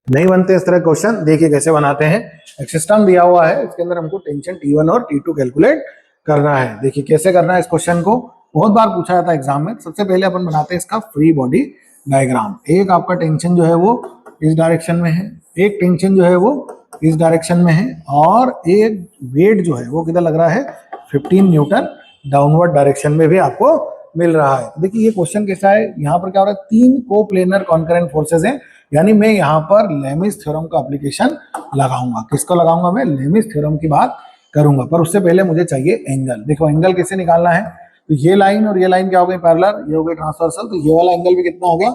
नहीं बनते इस तरह क्वेश्चन। देखिए कैसे बनाते हैं। एक सिस्टम दिया हुआ है, इसके अंदर हमको टेंशन T1 और T2 कैलकुलेट करना है। देखिए कैसे करना है इस क्वेश्चन को, बहुत बार पूछा जाता है एग्जाम में। सबसे पहले अपन बनाते हैं इसका फ्री बॉडी डायग्राम। एक आपका टेंशन जो है वो इस डायरेक्शन में है, एक टेंशन जो है वो इस डायरेक्शन में है, और एक वेट जो है वो किधर लग रहा है 15 न्यूटन डाउनवर्ड डायरेक्शन में भी आपको मिल रहा है। देखिए ये क्वेश्चन कैसा है, यहाँ पर क्या हो रहा है, तीन कोप्लेनर कॉन्करेंट फोर्सेज हैं, यानी मैं यहाँ पर लेमिस थ्योरम का एप्लीकेशन लगाऊंगा। किसको लगाऊंगा मैं, लेमिस थ्योरम की बात करूंगा। पर उससे पहले मुझे चाहिए एंगल। देखो एंगल कैसे निकालना है, तो ये लाइन और ये लाइन क्या हो गई पैरेलल, ये हो गई ट्रांसवर्सल, तो ये वाला एंगल भी कितना हो गया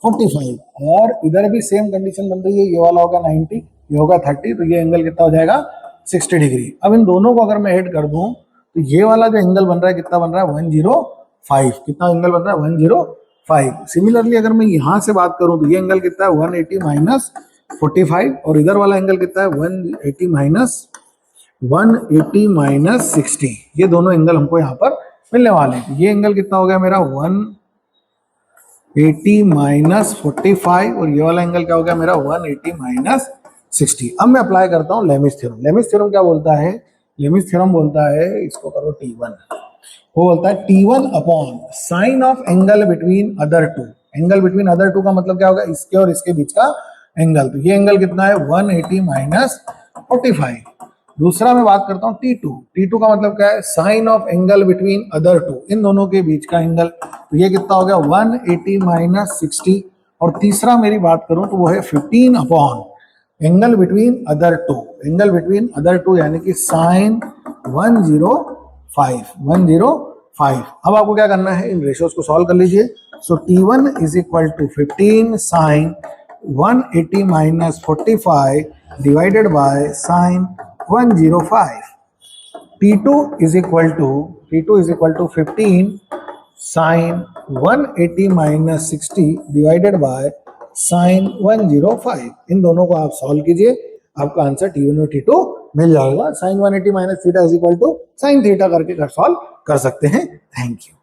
45, और इधर भी सेम कंडीशन बन रही है, ये वाला होगा 90, ये होगा 30, तो ये एंगल कितना हो जाएगा 60 डिग्री। अब इन दोनों को अगर मैं ऐड कर दूं तो ये वाला जो एंगल बन रहा है कितना बन रहा है 105। कितना एंगल बन रहा है 105। सिमिलरली अगर मैं यहां से बात करूं तो ये एंगल कितना है 180 माइनस 45, और इधर वाला एंगल कितना है 180 माइनस 60। ये दोनों एंगल हमको यहाँ पर मिलने वाले हैं। ये एंगल कितना हो गया मेरा 180 माइनस 45, और ये वाला एंगल क्या हो गया मेरा 180 माइनस 60। अब मैं अप्लाई करता हूँ लेमिस थ्योरम। लेमिस थ्योरम क्या बोलता है, लेमिस थ्योरम बोलता है, इसको करो T1, वो बोलता है T1 upon sine of angle between other two. Angle between other two का मतलब क्या होगा, इसके और इसके बीच का एंगल। तो ये एंगल कितना है 180 माइनस 45। दूसरा मैं बात करता हूँ T2। T2 का मतलब क्या है, sine of angle between other two, इन दोनों के बीच का एंगल। तो ये कितना हो गया 180 माइनस 60। और तीसरा मेरी बात करूं तो वो है 15 upon angle between other two. Angle between other two यानी कि साइन 105। अब आपको क्या करना है, इन रेशियोज को सॉल्व कर लीजिए। So T1 is equal to 15 sine 180 minus 45 divided by sine 105। T2 is equal to 15 sin 180 minus 60 divided by sin 105। इन दोनों को आप सॉल्व कीजिए, आपका आंसर T1 और T2 मिल जाएगा। sin 180 minus theta is equal to sin theta करके solve कर सकते हैं। Thank you.